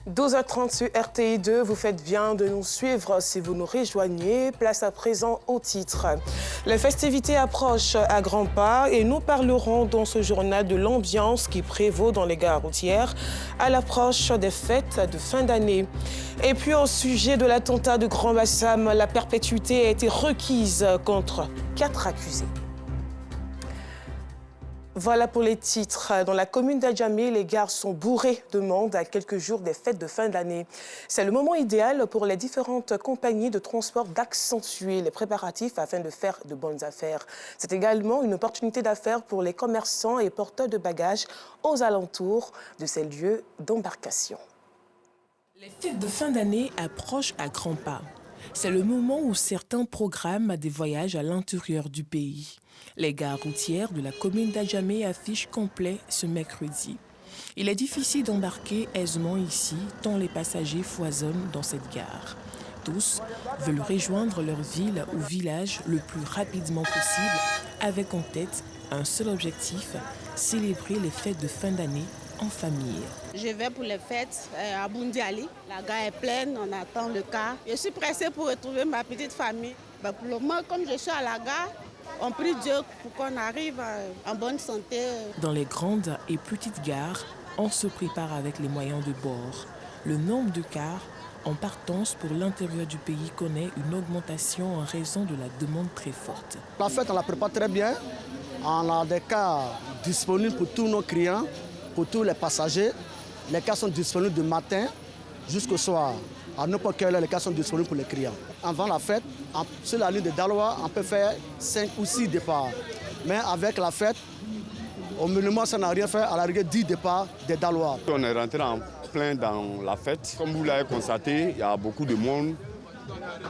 12h30 sur RTI2, vous faites bien de nous suivre si vous nous rejoignez. Place à présent au titre. Les festivités approchent à grands pas et nous parlerons dans ce journal de l'ambiance qui prévaut dans les gares routières à l'approche des fêtes de fin d'année. Et puis au sujet de l'attentat de Grand Bassam, la perpétuité a été requise contre 4 accusés. Voilà pour les titres. Dans la commune d'Adjamé, les gares sont bourrées de monde à quelques jours des fêtes de fin d'année. C'est le moment idéal pour les différentes compagnies de transport d'accentuer les préparatifs afin de faire de bonnes affaires. C'est également une opportunité d'affaires pour les commerçants et porteurs de bagages aux alentours de ces lieux d'embarcation. Les fêtes de fin d'année approchent à grands pas. C'est le moment où certains programment des voyages à l'intérieur du pays. Les gares routières de la commune d'Adjamé affichent complet ce mercredi. Il est difficile d'embarquer aisément ici, tant les passagers foisonnent dans cette gare. Tous veulent rejoindre leur ville ou village le plus rapidement possible, avec en tête un seul objectif, célébrer les fêtes de fin d'année en famille. Je vais pour les fêtes à Bundiali. La gare est pleine, on attend le car. Je suis pressée pour retrouver ma petite famille. Pour le moment, comme je suis à la gare, on prie Dieu pour qu'on arrive en bonne santé. Dans les grandes et petites gares, on se prépare avec les moyens de bord. Le nombre de cars en partance pour l'intérieur du pays connaît une augmentation en raison de la demande très forte. La fête, on la prépare très bien. On a des cars disponibles pour tous nos clients, pour tous les passagers. Les cars sont disponibles du matin jusqu'au soir. À n'importe quelle heure, les cars sont disponibles pour les clients. Avant la fête, sur la ligne de Daloa, on peut faire 5 ou 6 départs. Mais avec la fête, au minimum, ça n'a rien fait, à la rigueur 10 départs de Daloa. On est rentré en plein dans la fête. Comme vous l'avez constaté, il y a beaucoup de monde.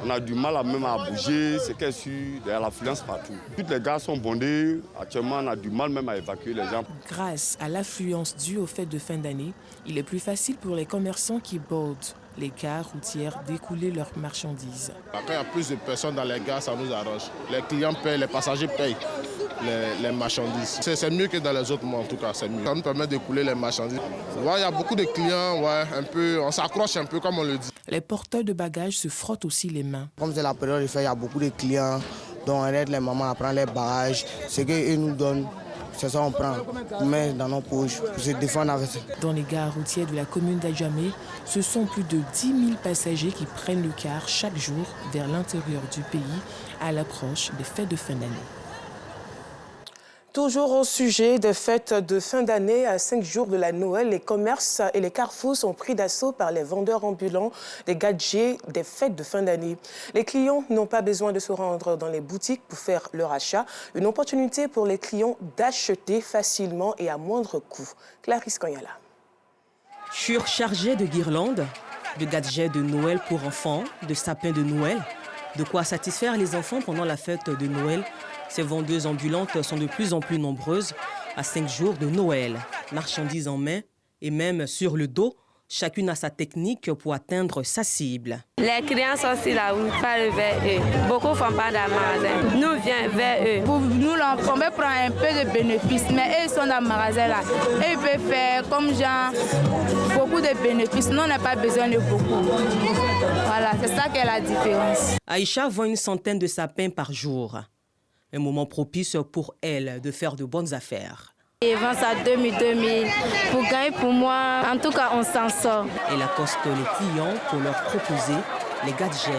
On a du mal même à bouger, c'est qu'il y a l'affluence partout. Toutes les gares sont bondées. Actuellement, on a du mal même à évacuer les gens. Grâce à l'affluence due aux fêtes de fin d'année, il est plus facile pour les commerçants qui bordent les gares routières d'écouler leurs marchandises. Quand il y a plus de personnes dans les gares, ça nous arrange. Les clients payent, les passagers payent les marchandises. C'est mieux que dans les autres mois, en tout cas, c'est mieux. Ça nous permet d'écouler les marchandises. Ouais, il y a beaucoup de clients, un peu, on s'accroche un peu, comme on le dit. Les porteurs de bagages se frottent aussi les mains. Comme c'est la période de fête, il y a beaucoup de clients, donc on aide les mamans à prendre les bagages. Ce qu'ils nous donnent, c'est ça qu'on prend, on met dans nos poches pour se défendre avec ça. Dans les gares routières de la commune d'Adjamé, ce sont plus de 10 000 passagers qui prennent le car chaque jour vers l'intérieur du pays à l'approche des fêtes de fin d'année. Toujours au sujet des fêtes de fin d'année, à 5 jours de la Noël, les commerces et les carrefours sont pris d'assaut par les vendeurs ambulants des gadgets des fêtes de fin d'année. Les clients n'ont pas besoin de se rendre dans les boutiques pour faire leur achat. Une opportunité pour les clients d'acheter facilement et à moindre coût. Clarisse Kanyala. Surchargés de guirlandes, de gadgets de Noël pour enfants, de sapins de Noël, de quoi satisfaire les enfants pendant la fête de Noël. Ces vendeuses ambulantes sont de plus en plus nombreuses à 5 jours de Noël. Marchandises en main et même sur le dos, chacune a sa technique pour atteindre sa cible. Les clients sont aussi là où il faut vers eux. Beaucoup ne font pas dans le magasin. Nous venons vers eux. Pour nous, on peut prendre un peu de bénéfices, mais eux ils sont dans le magasin là. Et ils peuvent faire comme genre beaucoup de bénéfices. Nous, on n'a pas besoin de beaucoup. Voilà, c'est ça qui est la différence. Aïcha vend une centaine de sapins par jour. Un moment propice pour elle de faire de bonnes affaires. Ils vendent ça 2000. Pour gagner, pour moi, en tout cas, on s'en sort. Elle accoste les clients pour leur proposer les gadgets.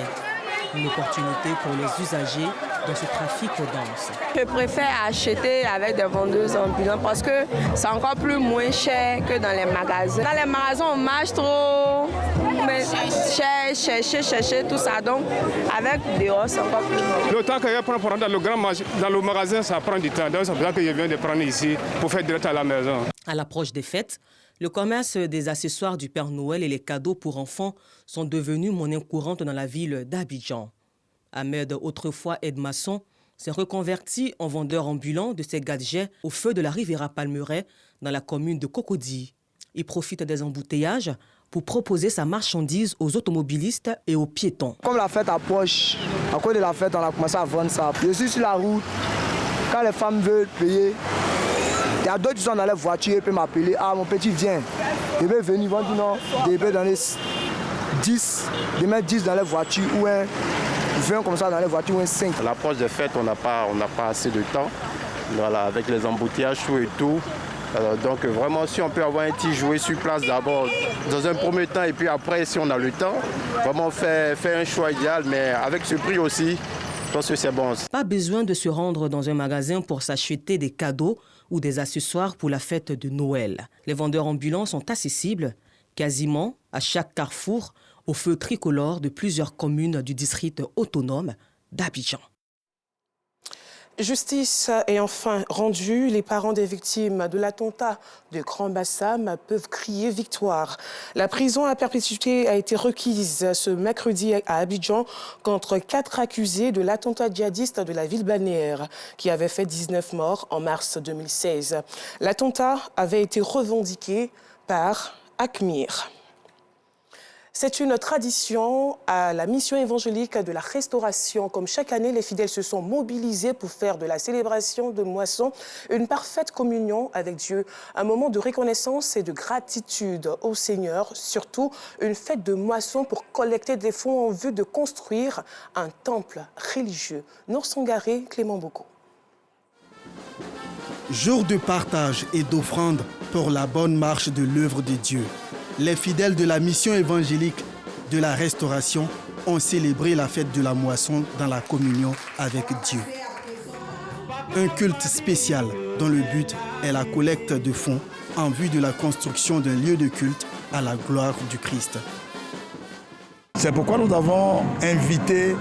Une opportunité pour les usagers dans ce trafic dense. Je préfère acheter avec des vendeuses ambulantes parce que c'est encore plus moins cher que dans les magasins. Dans les magasins, on marche trop, mais chercher, tout ça. Donc, avec dehors, c'est encore plus long. Le temps que je prends pour rentrer dans le magasin, ça prend du temps. Donc, c'est pour ça que je viens de prendre ici pour faire direct à la maison. À l'approche des fêtes, le commerce des accessoires du Père Noël et les cadeaux pour enfants sont devenus monnaie courante dans la ville d'Abidjan. Ahmed, autrefois aide-maçon, s'est reconverti en vendeur ambulant de ces gadgets au feu de la Riviera Palmeraie dans la commune de Cocody. Il profite des embouteillages pour proposer sa marchandise aux automobilistes et aux piétons. Comme la fête approche, à cause de la fête, on a commencé à vendre ça. Je suis sur la route, quand les femmes veulent payer, y a d'autres qui sont dans la voiture, ils peuvent m'appeler, ah mon petit viens. Ils peuvent venir, ils vont dire non, ils peuvent donner 10, de mettre 10 dans la voiture ou un 20 comme ça dans la voiture ou un 5. À l'approche des fêtes, on n'a pas assez de temps, voilà, avec les embouteillages et tout. Donc vraiment, si on peut avoir un petit jouet sur place d'abord, dans un premier temps, et puis après, si on a le temps, vraiment faire un choix idéal, mais avec ce prix aussi, je pense que c'est bon. Pas besoin de se rendre dans un magasin pour s'acheter des cadeaux ou des accessoires pour la fête de Noël. Les vendeurs ambulants sont accessibles quasiment à chaque carrefour au feu tricolore de plusieurs communes du district autonome d'Abidjan. Justice est enfin rendue. Les parents des victimes de l'attentat de Grand Bassam peuvent crier victoire. La prison à perpétuité a été requise ce mercredi à Abidjan contre 4 accusés de l'attentat djihadiste de la ville balnéaire qui avait fait 19 morts en mars 2016. L'attentat avait été revendiqué par ACMIR. C'est une tradition à la mission évangélique de la Restauration. Comme chaque année, les fidèles se sont mobilisés pour faire de la célébration de moisson une parfaite communion avec Dieu. Un moment de reconnaissance et de gratitude au Seigneur. Surtout, une fête de moisson pour collecter des fonds en vue de construire un temple religieux. Nour Sangaré, Clément Boko. Jour de partage et d'offrande pour la bonne marche de l'œuvre de Dieu. Les fidèles de la mission évangélique de la Restauration ont célébré la fête de la moisson dans la communion avec Dieu. Un culte spécial dont le but est la collecte de fonds en vue de la construction d'un lieu de culte à la gloire du Christ. C'est pourquoi nous avons invité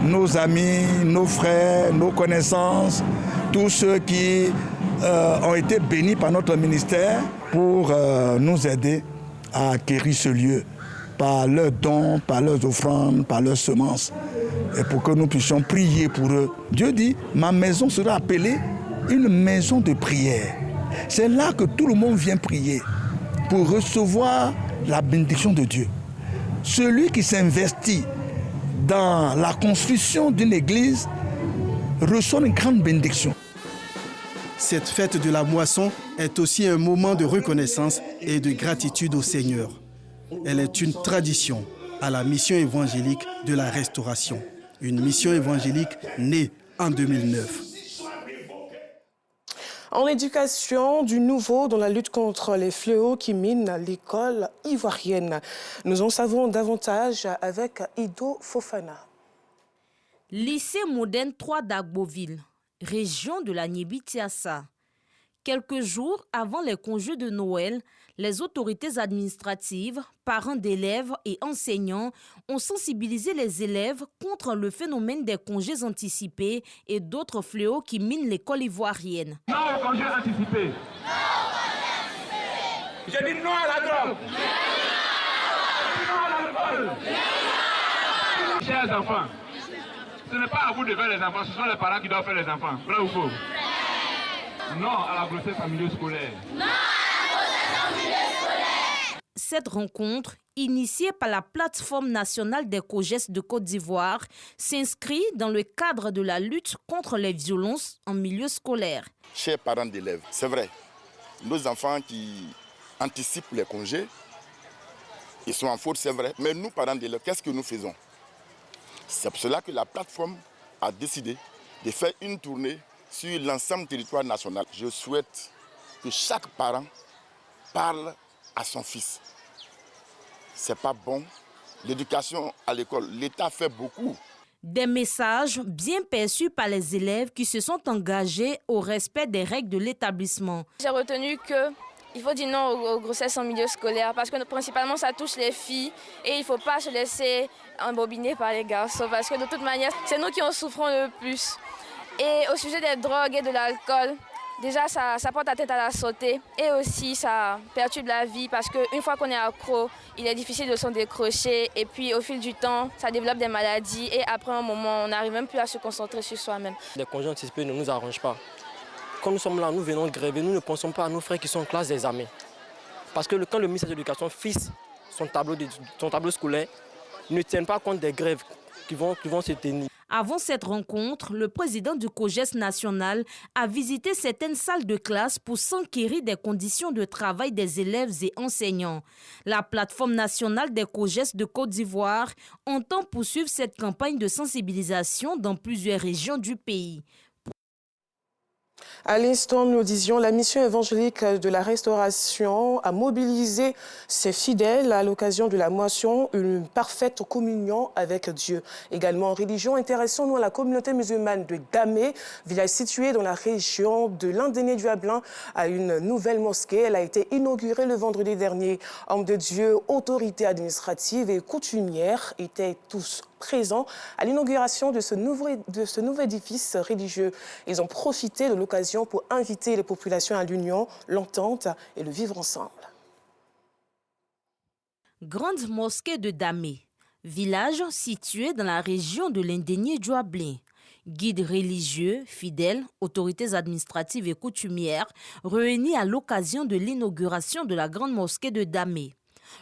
nos amis, nos frères, nos connaissances, tous ceux qui ont été bénis par notre ministère pour nous aider à acquérir ce lieu par leurs dons, par leurs offrandes, par leurs semences, et pour que nous puissions prier pour eux. Dieu dit, ma maison sera appelée une maison de prière. C'est là que tout le monde vient prier pour recevoir la bénédiction de Dieu. Celui qui s'investit dans la construction d'une église reçoit une grande bénédiction. Cette fête de la moisson est aussi un moment de reconnaissance et de gratitude au Seigneur. Elle est une tradition à la mission évangélique de la Restauration. Une mission évangélique née en 2009. En éducation, du nouveau dans la lutte contre les fléaux qui minent l'école ivoirienne. Nous en savons davantage avec Ido Fofana. Lycée moderne 3 d'Agboville, région de la Niébi-Tiassa. Quelques jours avant les congés de Noël, les autorités administratives, parents d'élèves et enseignants ont sensibilisé les élèves contre le phénomène des congés anticipés et d'autres fléaux qui minent l'école ivoirienne. Non aux congés anticipés. Je dis non à la drogue. Non à l'alcool. Chers enfants, ce n'est pas à vous de faire les enfants, ce sont les parents qui doivent faire les enfants. Vrai ou faux? Non à la grossesse en milieu scolaire. Non à la grossesse en milieu scolaire. Cette rencontre, initiée par la plateforme nationale des COJES de Côte d'Ivoire, s'inscrit dans le cadre de la lutte contre les violences en milieu scolaire. Chers parents d'élèves, c'est vrai, nos enfants qui anticipent les congés, ils sont en faute, c'est vrai. Mais nous, parents d'élèves, qu'est-ce que nous faisons? C'est pour cela que la plateforme a décidé de faire une tournée sur l'ensemble du territoire national. Je souhaite que chaque parent parle à son fils. C'est pas bon. L'éducation à l'école, l'État fait beaucoup. Des messages bien perçus par les élèves qui se sont engagés au respect des règles de l'établissement. J'ai retenu qu'il faut dire non aux grossesses en milieu scolaire parce que principalement ça touche les filles et il ne faut pas se laisser embobiner par les garçons parce que de toute manière, c'est nous qui en souffrons le plus. Et au sujet des drogues et de l'alcool, déjà ça porte atteinte à la santé et aussi ça perturbe la vie parce qu'une fois qu'on est accro, il est difficile de s'en décrocher et puis au fil du temps, ça développe des maladies et après un moment, on n'arrive même plus à se concentrer sur soi-même. Les congés anticipés ne nous arrangent pas. Quand nous sommes là, nous venons gréver, nous ne pensons pas à nos frères qui sont en classe d'examen. Parce que quand le ministère de l'Éducation fixe son tableau scolaire, ils ne tiennent pas compte des grèves qui vont se tenir. Avant cette rencontre, le président du COJES national a visité certaines salles de classe pour s'enquérir des conditions de travail des élèves et enseignants. La plateforme nationale des COJES de Côte d'Ivoire entend poursuivre cette campagne de sensibilisation dans plusieurs régions du pays. À l'instant, nous disions, la mission évangélique de la Restauration a mobilisé ses fidèles à l'occasion de la moisson, une parfaite communion avec Dieu. Également en religion, intéressons-nous à la communauté musulmane de Damé, village situé dans la région de Landéné-du-Ablin, à une nouvelle mosquée. Elle a été inaugurée le vendredi dernier. Hommes de Dieu, autorités administratives et coutumières étaient tous présents à l'inauguration de ce nouveau édifice religieux. Ils ont profité de l'occasion pour inviter les populations à l'union, l'entente et le vivre ensemble. Grande mosquée de Damé, village situé dans la région de Landéné-du-Ablin. Guides religieux, fidèles, autorités administratives et coutumières réunis à l'occasion de l'inauguration de la grande mosquée de Damé.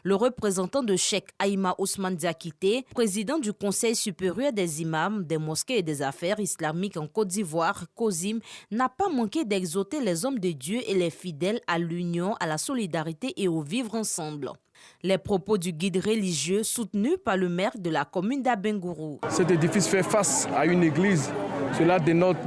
Le représentant de Cheikh Aïma Ousmane Diakité, président du Conseil supérieur des imams, des mosquées et des affaires islamiques en Côte d'Ivoire, COSIM, n'a pas manqué d'exhorter les hommes de Dieu et les fidèles à l'union, à la solidarité et au vivre ensemble. Les propos du guide religieux soutenus par le maire de la commune d'Abengourou. Cet édifice fait face à une église. Cela dénote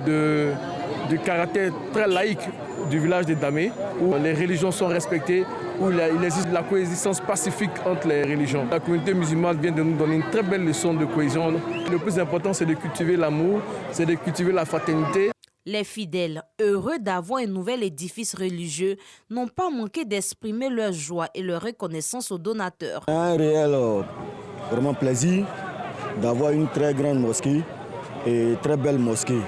du caractère très laïque du village de Damé, où les religions sont respectées, où il existe la coexistence pacifique entre les religions. La communauté musulmane vient de nous donner une très belle leçon de cohésion. Le plus important, c'est de cultiver l'amour, c'est de cultiver la fraternité. Les fidèles, heureux d'avoir un nouvel édifice religieux, n'ont pas manqué d'exprimer leur joie et leur reconnaissance aux donateurs. Un réel vraiment plaisir d'avoir une très grande mosquée et très belle mosquée.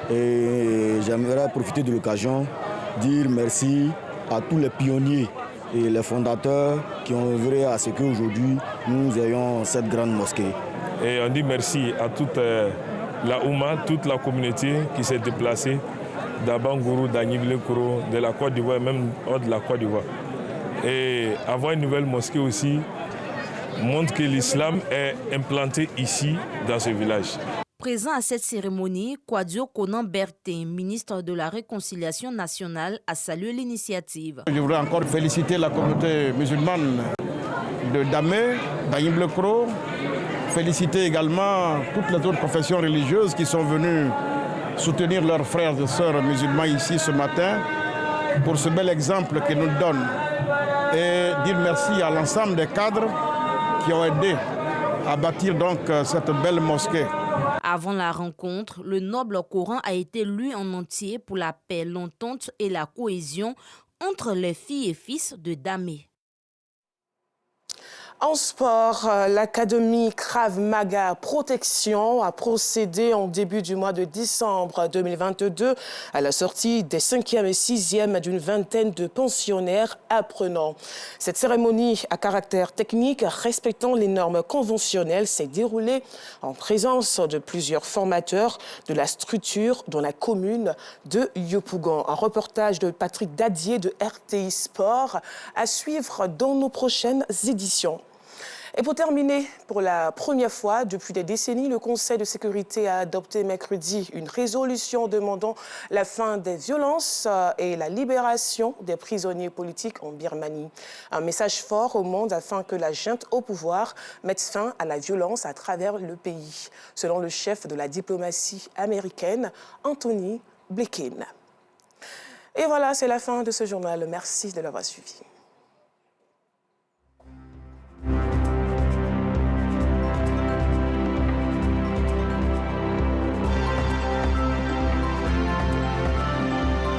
Et j'aimerais profiter de l'occasion, dire merci à tous les pionniers et les fondateurs qui ont œuvré à ce qu'aujourd'hui nous ayons cette grande mosquée. Et on dit merci à toute la Oumma, toute la communauté qui s'est déplacée d'Abengourou, d'Agniblé-Kouro, de la Côte d'Ivoire, même hors de la Côte d'Ivoire. Et avoir une nouvelle mosquée aussi montre que l'islam est implanté ici, dans ce village. Présent à cette cérémonie, Kwadio Konan Bertin, ministre de la Réconciliation nationale, a salué l'initiative. Je voudrais encore féliciter la communauté musulmane de Damé, d'Agniblé-Kouro, féliciter également toutes les autres confessions religieuses qui sont venues soutenir leurs frères et sœurs musulmans ici ce matin pour ce bel exemple qu'ils nous donnent. Et dire merci à l'ensemble des cadres qui ont aidé à bâtir donc cette belle mosquée. Avant la rencontre, le noble Coran a été lu en entier pour la paix, l'entente et la cohésion entre les filles et fils de Damé. En sport, l'Académie Krav Maga Protection a procédé en début du mois de décembre 2022 à la sortie des 5e et 6e d'une vingtaine de pensionnaires apprenants. Cette cérémonie à caractère technique respectant les normes conventionnelles s'est déroulée en présence de plusieurs formateurs de la structure dans la commune de Yopougon. Un reportage de Patrick Dadier de RTI Sport à suivre dans nos prochaines éditions. Et pour terminer, pour la première fois depuis des décennies, le Conseil de sécurité a adopté mercredi une résolution demandant la fin des violences et la libération des prisonniers politiques en Birmanie. Un message fort au monde afin que la junte au pouvoir mette fin à la violence à travers le pays, selon le chef de la diplomatie américaine, Anthony Blinken. Et voilà, c'est la fin de ce journal. Merci de l'avoir suivi.